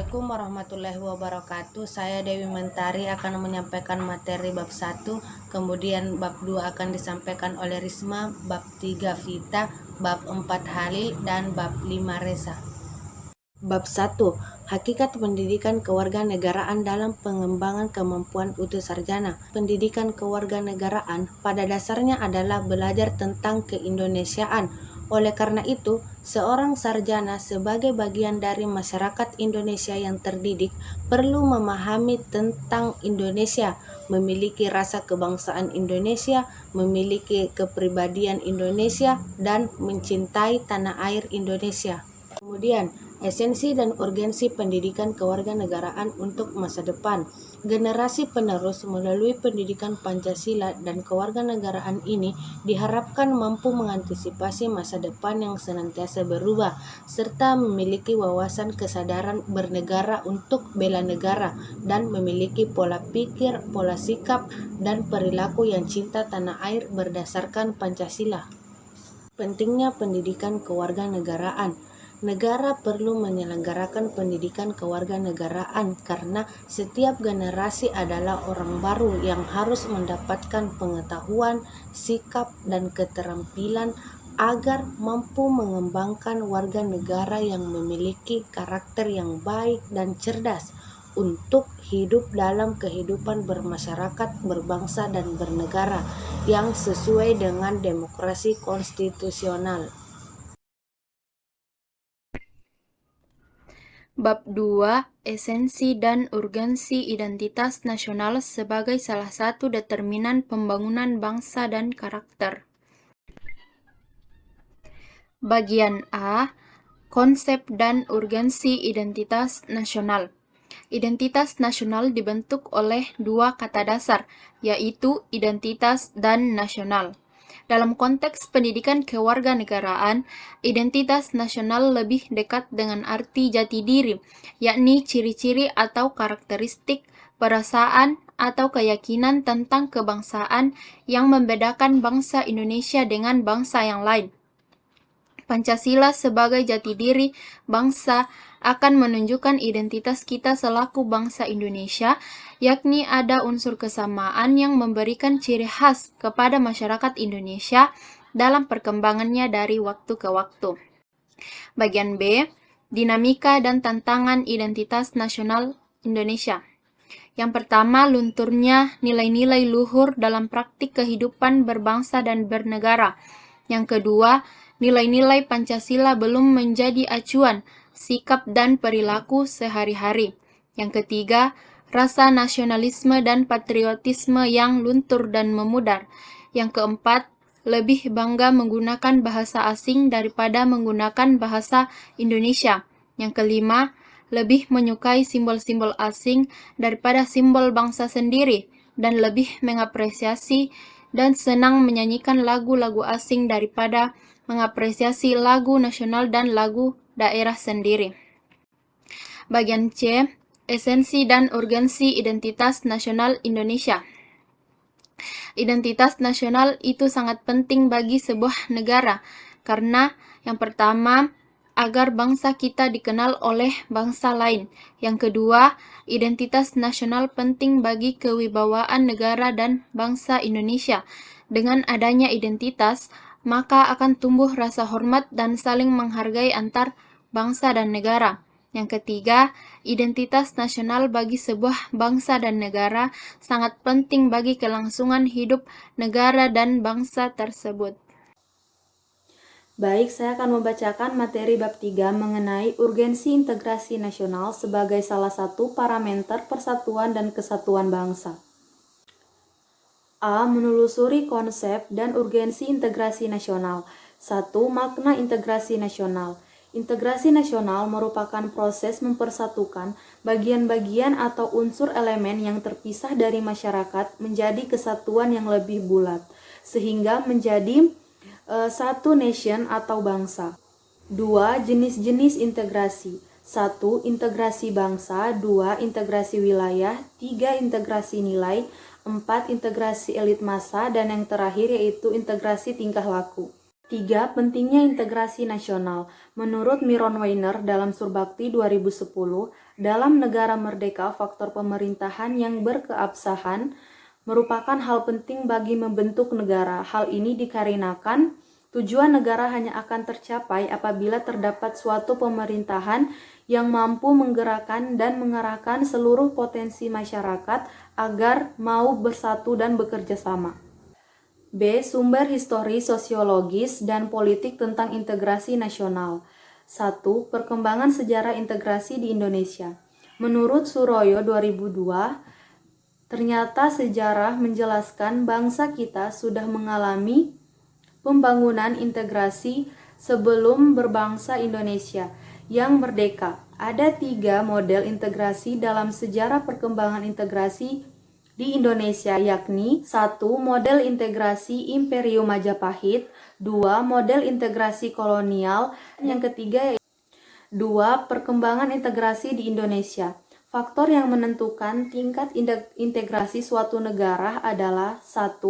Assalamualaikum warahmatullahi wabarakatuh. Saya Dewi Mentari akan menyampaikan materi bab 1, kemudian bab 2 akan disampaikan oleh Risma, bab 3 Vita, bab 4 Halil, dan bab 5 Reza. Bab 1. Hakikat pendidikan kewarganegaraan dalam pengembangan kemampuan utuh sarjana. Pendidikan kewarganegaraan pada dasarnya adalah belajar tentang keindonesiaan. Oleh karena itu, seorang sarjana sebagai bagian dari masyarakat Indonesia yang terdidik perlu memahami tentang Indonesia, memiliki rasa kebangsaan Indonesia, memiliki kepribadian Indonesia, dan mencintai tanah air Indonesia. Kemudian, esensi dan urgensi pendidikan kewarganegaraan untuk masa depan. Generasi penerus melalui pendidikan Pancasila dan kewarganegaraan ini diharapkan mampu mengantisipasi masa depan yang senantiasa berubah, serta memiliki wawasan kesadaran bernegara untuk bela negara, dan memiliki pola pikir, pola sikap, dan perilaku yang cinta tanah air berdasarkan Pancasila. Pentingnya pendidikan kewarganegaraan. Negara perlu menyelenggarakan pendidikan kewarganegaraan karena setiap generasi adalah orang baru yang harus mendapatkan pengetahuan, sikap, dan keterampilan agar mampu mengembangkan warga negara yang memiliki karakter yang baik dan cerdas untuk hidup dalam kehidupan bermasyarakat, berbangsa, dan bernegara yang sesuai dengan demokrasi konstitusional. Bab 2. Esensi dan urgensi identitas nasional sebagai salah satu determinan pembangunan bangsa dan karakter. Bagian A. Konsep dan urgensi identitas nasional. Identitas nasional dibentuk oleh dua kata dasar, yaitu identitas dan nasional. Dalam konteks pendidikan kewarganegaraan, identitas nasional lebih dekat dengan arti jati diri, yakni ciri-ciri atau karakteristik, perasaan, atau keyakinan tentang kebangsaan yang membedakan bangsa Indonesia dengan bangsa yang lain. Pancasila sebagai jati diri bangsa akan menunjukkan identitas kita selaku bangsa Indonesia, yakni ada unsur kesamaan yang memberikan ciri khas kepada masyarakat Indonesia dalam perkembangannya dari waktu ke waktu. Bagian B. Dinamika dan tantangan identitas nasional Indonesia. Yang pertama, lunturnya nilai-nilai luhur dalam praktik kehidupan berbangsa dan bernegara. Yang kedua, nilai-nilai Pancasila belum menjadi acuan, sikap dan perilaku sehari-hari. Yang ketiga, rasa nasionalisme dan patriotisme yang luntur dan memudar. Yang keempat, lebih bangga menggunakan bahasa asing daripada menggunakan bahasa Indonesia. Yang kelima, lebih menyukai simbol-simbol asing daripada simbol bangsa sendiri, dan lebih mengapresiasi dan senang menyanyikan lagu-lagu asing daripada mengapresiasi lagu nasional dan lagu daerah sendiri. Bagian C. Esensi dan urgensi identitas nasional Indonesia. Identitas nasional itu sangat penting bagi sebuah negara, karena yang pertama, agar bangsa kita dikenal oleh bangsa lain. Yang kedua, identitas nasional penting bagi kewibawaan negara dan bangsa Indonesia. Dengan adanya identitas, maka akan tumbuh rasa hormat dan saling menghargai antar bangsa dan negara. Yang ketiga, identitas nasional bagi sebuah bangsa dan negara sangat penting bagi kelangsungan hidup negara dan bangsa tersebut. Baik, saya akan membacakan materi bab 3 mengenai urgensi integrasi nasional sebagai salah satu parameter persatuan dan kesatuan bangsa. A. Menelusuri konsep dan urgensi integrasi nasional. 1. Makna integrasi nasional. Integrasi nasional merupakan proses mempersatukan bagian-bagian atau unsur elemen yang terpisah dari masyarakat menjadi kesatuan yang lebih bulat, sehingga menjadi satu nation atau bangsa. 2. Jenis-jenis integrasi. 1. Integrasi bangsa. 2. Integrasi wilayah. 3. Integrasi nilai. 4. Integrasi elit massa. Dan yang terakhir yaitu integrasi tingkah laku. 3. Pentingnya integrasi nasional. Menurut Miron Weiner dalam Surbakti 2010, dalam negara merdeka faktor pemerintahan yang berkeabsahan merupakan hal penting bagi membentuk negara. Hal ini dikarenakan tujuan negara hanya akan tercapai apabila terdapat suatu pemerintahan yang mampu menggerakkan dan mengarahkan seluruh potensi masyarakat agar mau bersatu dan bekerja sama. B. Sumber histori, sosiologis, dan politik tentang integrasi nasional. 1. Perkembangan sejarah integrasi di Indonesia. Menurut Suroyo 2002, ternyata sejarah menjelaskan bangsa kita sudah mengalami pembangunan integrasi sebelum berbangsa Indonesia yang merdeka. Ada 3 model integrasi dalam sejarah perkembangan integrasi di Indonesia, yakni 1. Model integrasi Imperium Majapahit, 2. Model integrasi kolonial, yang ketiga 2. Perkembangan integrasi di Indonesia. Faktor yang menentukan tingkat integrasi suatu negara adalah 1.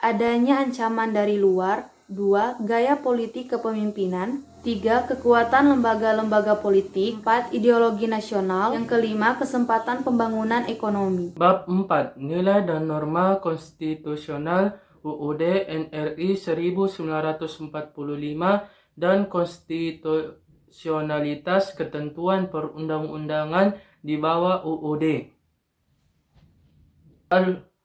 Adanya ancaman dari luar, 2. Gaya politik kepemimpinan, 3. Kekuatan lembaga-lembaga politik, 4. Ideologi nasional, yang kelima kesempatan pembangunan ekonomi. Bab 4. Nilai dan norma konstitusional UUD NRI 1945 dan konstitusionalitas ketentuan perundang-undangan di bawah UUD.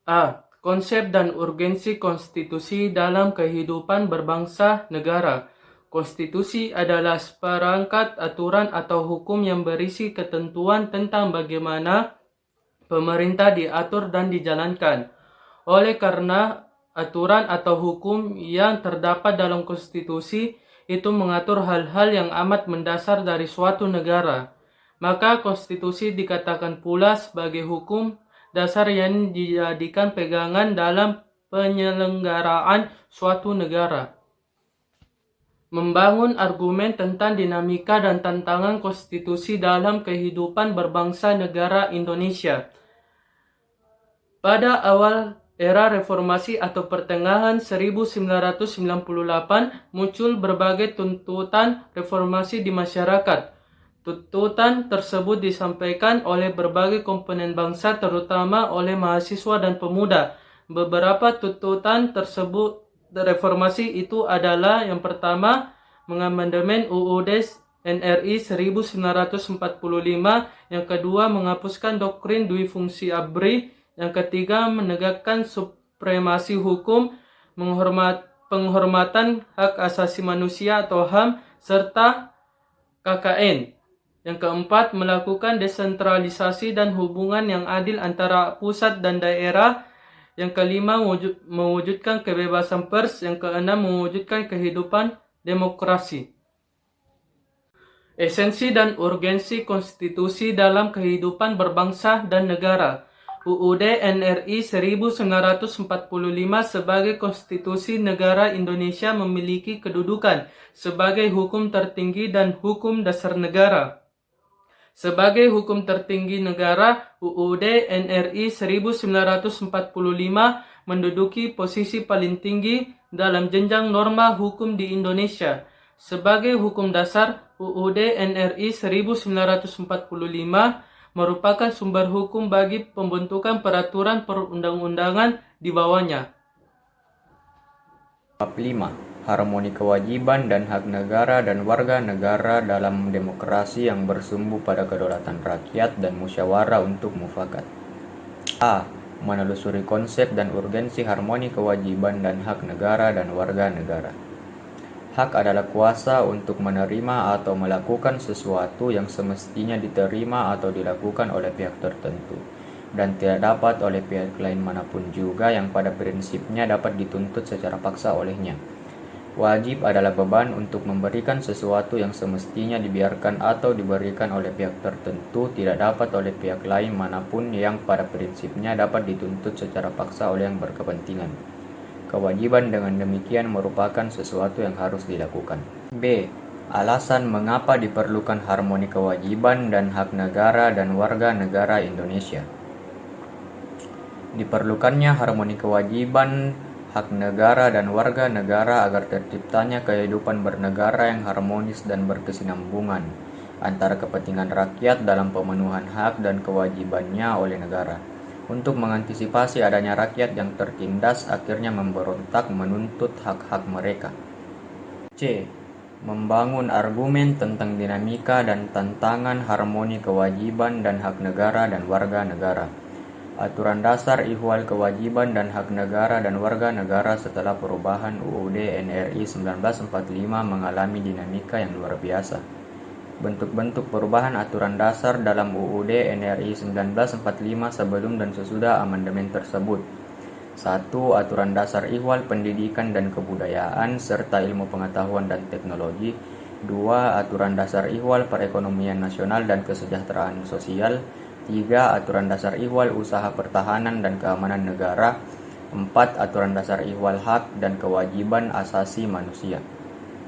A. Konsep dan urgensi konstitusi dalam kehidupan berbangsa negara. Konstitusi adalah seperangkat aturan atau hukum yang berisi ketentuan tentang bagaimana pemerintah diatur dan dijalankan. Oleh karena aturan atau hukum yang terdapat dalam konstitusi itu mengatur hal-hal yang amat mendasar dari suatu negara, maka konstitusi dikatakan pula sebagai hukum dasar yang dijadikan pegangan dalam penyelenggaraan suatu negara. Membangun argumen tentang dinamika dan tantangan konstitusi dalam kehidupan berbangsa negara Indonesia. Pada awal era reformasi atau pertengahan 1998 muncul berbagai tuntutan reformasi di masyarakat. Tuntutan tersebut disampaikan oleh berbagai komponen bangsa, terutama oleh mahasiswa dan pemuda. Beberapa tuntutan tersebut reformasi itu adalah: yang pertama, mengamandemen UUD NRI 1945, yang kedua, menghapuskan doktrin dui fungsi ABRI, yang ketiga, menegakkan supremasi hukum, penghormatan hak asasi manusia atau HAM, serta KKN. Yang keempat, melakukan desentralisasi dan hubungan yang adil antara pusat dan daerah. Yang kelima, mewujudkan kebebasan pers. Yang keenam, mewujudkan kehidupan demokrasi. Esensi dan urgensi konstitusi dalam kehidupan berbangsa dan negara. UUD NRI 1945 sebagai konstitusi negara Indonesia memiliki kedudukan sebagai hukum tertinggi dan hukum dasar negara. Sebagai hukum tertinggi negara, UUD NRI 1945 menduduki posisi paling tinggi dalam jenjang norma hukum di Indonesia. Sebagai hukum dasar, UUD NRI 1945 merupakan sumber hukum bagi pembentukan peraturan perundang-undangan di bawahnya. Bab 5. Harmoni kewajiban dan hak negara dan warga negara dalam demokrasi yang bersumbu pada kedaulatan rakyat dan musyawarah untuk mufakat. A. Menelusuri konsep dan urgensi harmoni kewajiban dan hak negara dan warga negara. Hak adalah kuasa untuk menerima atau melakukan sesuatu yang semestinya diterima atau dilakukan oleh pihak tertentu, dan tidak dapat oleh pihak lain manapun juga yang pada prinsipnya dapat dituntut secara paksa olehnya. Wajib adalah beban untuk memberikan sesuatu yang semestinya dibiarkan atau diberikan oleh pihak tertentu, tidak dapat oleh pihak lain manapun yang pada prinsipnya dapat dituntut secara paksa oleh yang berkepentingan. Kewajiban dengan demikian merupakan sesuatu yang harus dilakukan. B. Alasan mengapa diperlukan harmoni kewajiban dan hak negara dan warga negara Indonesia. Diperlukannya harmoni kewajiban hak negara dan warga negara agar terciptanya kehidupan bernegara yang harmonis dan berkesinambungan antara kepentingan rakyat dalam pemenuhan hak dan kewajibannya oleh negara. Untuk mengantisipasi adanya rakyat yang tertindas akhirnya memberontak menuntut hak-hak mereka. C. Membangun argumen tentang dinamika dan tantangan harmoni kewajiban dan hak negara dan warga negara. Aturan dasar ihwal kewajiban dan hak negara dan warga negara setelah perubahan UUD NRI 1945 mengalami dinamika yang luar biasa. Bentuk-bentuk perubahan aturan dasar dalam UUD NRI 1945 sebelum dan sesudah amandemen tersebut. 1. Aturan dasar ihwal pendidikan dan kebudayaan serta ilmu pengetahuan dan teknologi. 2. Aturan dasar ihwal perekonomian nasional dan kesejahteraan sosial. 3. Aturan dasar ihwal usaha pertahanan dan keamanan negara. 4. Aturan dasar ihwal hak dan kewajiban asasi manusia.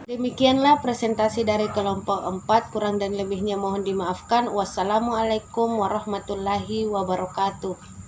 Demikianlah presentasi dari kelompok 4, kurang dan lebihnya mohon dimaafkan. Wassalamualaikum warahmatullahi wabarakatuh.